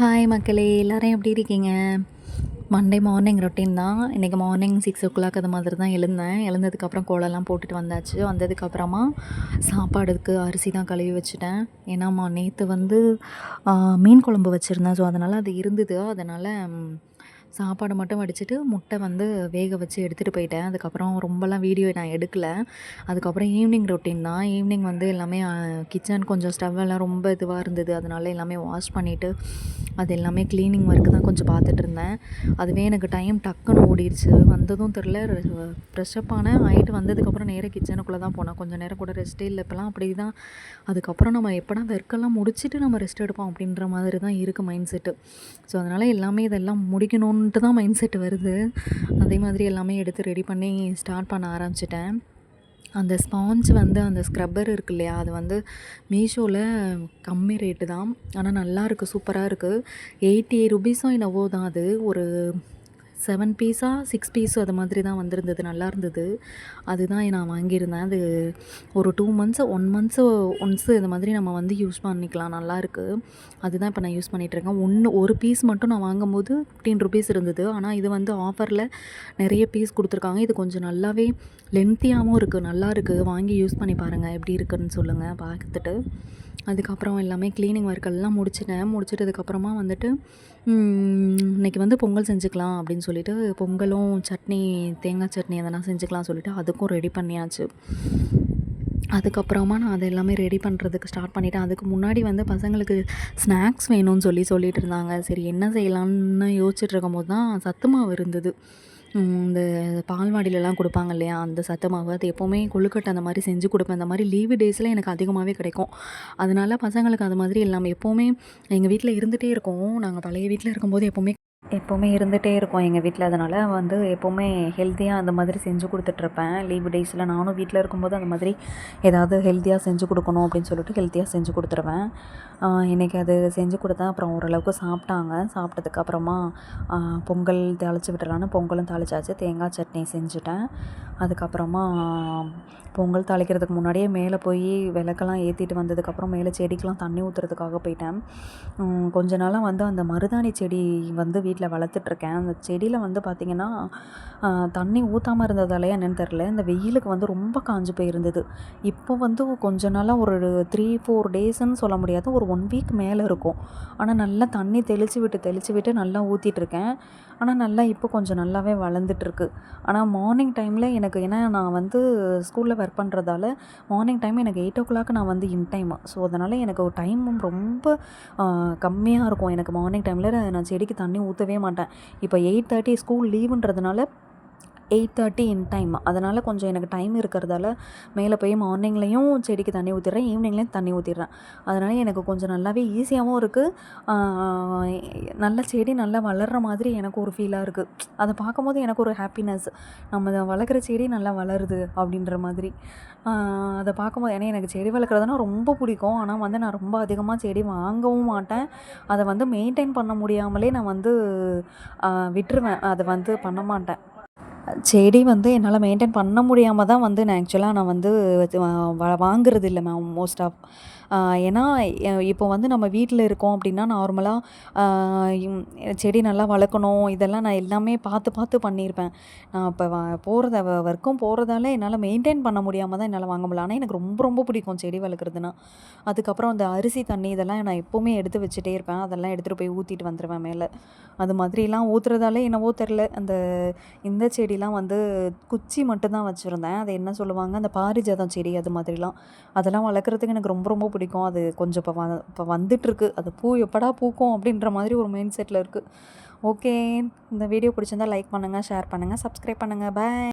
Hi மக்களே, எல்லோரும் எப்படி இருக்கீங்க? மண்டே மார்னிங் ரொட்டீன் தான். இன்றைக்கி மார்னிங் 6:00 அது மாதிரி தான் எழுந்தேன். எழுந்ததுக்கப்புறம் கோலம்லாம் போட்டுட்டு வந்தாச்சு. வந்ததுக்கப்புறமா சாப்பாடுக்கு அரிசி தான் கழுவி வச்சுட்டேன். ஏன்னா நேற்று வந்து மீன் குழம்பு வச்சுருந்தேன். ஸோ அதனால் அது இருந்தது. அதனால் சாப்பாடு மட்டும் வடிச்சிட்டு முட்டை வந்து வேக வச்சு எடுத்துகிட்டு போயிட்டேன். அதுக்கப்புறம் ரொம்பலாம் வீடியோ நான் எடுக்கலை. அதுக்கப்புறம் ஈவினிங் ரொட்டீன் தான். ஈவினிங் வந்து எல்லாமே கிச்சன் கொஞ்சம் ஸ்டவ்வெல்லாம் ரொம்ப இதுவாக இருந்தது. அதனால எல்லாமே வாஷ் பண்ணிவிட்டு அது எல்லாமே க்ளீனிங் ஒர்க்கு தான் கொஞ்சம் பார்த்துட்டு இருந்தேன். அதுவே எனக்கு டைம் டக்குன்னு ஓடிடுச்சு. வந்ததும் தெரில. ஃப்ரெஷ்அப் ஆனேன். ஆகிட்டு வந்ததுக்கப்புறம் நேராக கிச்சனுக்குள்ளே தான் போனேன். கொஞ்சம் நேரம் கூட ரெஸ்ட்டே இல்லை. இப்போலாம் அப்படி தான். அதுக்கப்புறம் நம்ம எப்போனா ஒர்க்கெல்லாம் முடிச்சுட்டு நம்ம ரெஸ்ட் எடுப்போம் அப்படின்ற மாதிரி தான் இருக்குது மைண்ட் செட்டு. ஸோ அதனால் எல்லாமே இதெல்லாம் முடிக்கணுன்ட்டு தான் மைண்ட் செட் வருது. அதே மாதிரி எல்லாமே எடுத்து ரெடி பண்ணி ஸ்டார்ட் பண்ண ஆரம்பிச்சிட்டேன். அந்த ஸ்பாஞ்ச் வந்து அந்த ஸ்க்ரப்பர் இருக்கு இல்லையா, அது வந்து மீஷோவில் கம்மி ரேட்டு தான். ஆனால் நல்லாயிருக்கு, சூப்பராக இருக்குது. 80 ருபீஸோ என்னவோ தான். அது ஒரு 7 பீஸா 6 பீஸோ அது மாதிரி தான் வந்திருந்தது. நல்லா இருந்தது. அதுதான் நான் வாங்கியிருந்தேன். அது ஒரு 2 மந்த்ஸ் 1 மந்த்ஸு ஒன்ஸு இது மாதிரி நம்ம வந்து யூஸ் பண்ணிக்கலாம். நல்லாயிருக்கு. அதுதான் இப்போ நான் யூஸ் பண்ணிகிட்ருக்கேன். ஒரு பீஸ் மட்டும் நான் வாங்கும்போது 15 ருபீஸ் இருந்தது. ஆனால் இது வந்து ஆஃபரில் நிறைய பீஸ் கொடுத்துருக்காங்க. இது கொஞ்சம் நல்லாவே லென்த்தியாகவும் இருக்குது. நல்லா இருக்குது. வாங்கி யூஸ் பண்ணி பாருங்கள், எப்படி இருக்குதுன்னு சொல்லுங்கள் பார்த்துட்டு. அதுக்கப்புறம் எல்லாமே க்ளீனிங் ஒர்க்கெல்லாம் முடிச்சிட்டதுக்கப்புறமா வந்துட்டு இன்றைக்கி வந்து பொங்கல் செஞ்சுக்கலாம் அப்படின்னு சொல்லிட்டு பொங்கலும் சட்னி, தேங்காய் சட்னி எதனா செஞ்சுக்கலாம் சொல்லிவிட்டு அதுக்கும் ரெடி பண்ணியாச்சு. அதுக்கப்புறமா நான் அதை எல்லாமே ரெடி பண்ணுறதுக்கு ஸ்டார்ட் பண்ணிவிட்டேன். அதுக்கு முன்னாடி வந்து பசங்களுக்கு ஸ்நாக்ஸ் வேணும்னு சொல்லிட்டு இருந்தாங்க. சரி என்ன செய்யலான்னு யோசிச்சுட்டு இருக்கும்போது தான் சத்து மாவு இருந்தது. இந்த பால்வாடியிலலாம் கொடுப்பாங்க இல்லையா, அந்த சத்து மாவு. அது எப்போவுமே கொழுக்கட்டை அந்த மாதிரி செஞ்சு கொடுப்பேன். அந்த மாதிரி லீவு டேஸில் எனக்கு அதிகமாகவே கிடைக்கும். அதனால பசங்களுக்கு அது மாதிரி எல்லாமே எப்போவுமே எங்கள் வீட்டில் இருந்துகிட்டே இருக்கும். நாங்கள் பழைய வீட்டில் இருக்கும்போது எப்போவுமே இருந்துகிட்டே இருக்கும் எங்கள் வீட்டில். அதனால் வந்து எப்போவுமே ஹெல்த்தியாக அந்த மாதிரி செஞ்சு கொடுத்துட்ருப்பேன். லீவு டேஸில் நானும் வீட்டில் இருக்கும்போது அந்த மாதிரி ஏதாவது ஹெல்த்தியாக செஞ்சு கொடுக்கணும் அப்படின்னு சொல்லிட்டு ஹெல்த்தியாக செஞ்சு கொடுத்துருவேன். இன்றைக்கி அது செஞ்சு கொடுத்தேன். அப்புறம் ஓரளவுக்கு சாப்பிட்டாங்க. சாப்பிட்டதுக்கப்புறமா பொங்கல் தாளித்து விட்டுறலான்னு பொங்கலும் தாளிச்சாச்சு. தேங்காய் சட்னி செஞ்சுட்டேன். அதுக்கப்புறமா பொங்கல் தாளிக்கிறதுக்கு முன்னாடியே மேலே போய் விளக்கெல்லாம் ஏற்றிட்டு வந்ததுக்கப்புறம் மேலே செடிக்கெலாம் தண்ணி ஊற்றுறதுக்காக போயிட்டேன். கொஞ்ச நாளாக வந்து அந்த மருதாணி செடி வந்து வீட்டில் வளர்த்துட்ருக்கேன். அந்த செடியில் வந்து பார்த்திங்கன்னா தண்ணி ஊற்றாமல் இருந்ததாலேயே என்னென்னு தெரில, இந்த வெயிலுக்கு வந்து ரொம்ப காஞ்சு போயிருந்தது. இப்போ வந்து கொஞ்ச நாளாக ஒரு 3-4 டேஸ்ன்னு சொல்ல முடியாது, ஒரு 1 வீக் மேலே இருக்கும். ஆனால் நல்லா தண்ணி தெளித்து விட்டு நல்லா ஊற்றிட்டுருக்கேன். ஆனால் நல்லா இப்போ கொஞ்சம் நல்லாவே வளர்ந்துட்டுருக்கு. ஆனால் மார்னிங் டைமில் எனக்கு, ஏன்னா நான் வந்து ஸ்கூலில் ஒர்க் பண்ணுறதால மார்னிங் டைம் எனக்கு 8:00 நான் வந்து இன் டைமு. ஸோ அதனால் எனக்கு டைமும் ரொம்ப கம்மியாக இருக்கும். எனக்கு மார்னிங் டைமில் நான் செடிக்கு தண்ணி ஊற்றவே மாட்டேன். இப்போ 8:30 ஸ்கூல் லீவுன்றதுனால 8:30 இன் டைம். அதனால் கொஞ்சம் எனக்கு டைம் இருக்கிறதால மேலே போய் மார்னிங்லேயும் செடிக்கு தண்ணி ஊற்றிடுறேன், ஈவினிங்லேயும் தண்ணி ஊற்றிடுறேன். அதனால் எனக்கு கொஞ்சம் நல்லாவே ஈஸியாகவும் இருக்குது. நல்ல செடி நல்லா வளர்கிற மாதிரி எனக்கு ஒரு ஃபீலாக இருக்குது. அதை பார்க்கும்போது எனக்கு ஒரு ஹாப்பினஸ். நம்ம வளர்க்குற செடி நல்லா வளருது அப்படின்ற மாதிரி. அதை பார்க்கும்போது, ஏன்னா எனக்கு செடி வளர்க்குறதுனா ரொம்ப பிடிக்கும். ஆனால் வந்து நான் ரொம்ப அதிகமாக செடி வாங்கவும் மாட்டேன். அதை வந்து மெயின்டைன் பண்ண முடியாமலே நான் வந்து விட்டுருவேன். அதை வந்து பண்ண மாட்டேன். செடி வந்து என்னால் மெயின்டைன் பண்ண முடியாமல் தான் வந்து நான் வந்து வாங்குறது இல்லை மோஸ்ட் ஆஃப். ஏன்னா இப்போ வந்து நம்ம வீட்டில் இருக்கோம் அப்படின்னா நார்மலாக செடி நல்லா வளர்க்கணும், இதெல்லாம் நான் எல்லாமே பார்த்து பண்ணியிருப்பேன். நான் இப்போ ஒர்க்கும் போகிறதால என்னால் மெயின்டைன் பண்ண முடியாமல் தான் என்னால் வாங்க முடியல. ஆனால் எனக்கு ரொம்ப ரொம்ப பிடிக்கும் செடி வளர்க்குறதுனா. அதுக்கப்புறம் அந்த அரிசி தண்ணி இதெல்லாம் நான் எப்போவுமே எடுத்து வச்சுட்டே இருப்பேன். அதெல்லாம் எடுத்துகிட்டு போய் ஊற்றிட்டு வந்துடுவேன் மேலே. அது மாதிரிலாம் ஊற்றுறதால என்னவோ தெரில, இந்த செடிலாம் வந்து குச்சி மட்டும்தான் வச்சுருந்தேன். அது என்ன சொல்லுவாங்க, அந்த பாரிஜாதம் செடி அது மாதிரிலாம், அதெல்லாம் வளர்க்குறதுக்கு எனக்கு ரொம்ப ரொம்ப பிடிக்கும். அது கொஞ்சம் இப்போ வந்துட்டுருக்கு. அது பூ எப்படா பூக்கும் அப்படின்ற மாதிரி ஒரு மைண்ட் செட்டில் இருக்குது. ஓகே, இந்த வீடியோ பிடிச்சிருந்தா லைக் பண்ணுங்கள், ஷேர் பண்ணுங்கள், சப்ஸ்கிரைப் பண்ணுங்கள். பாய்.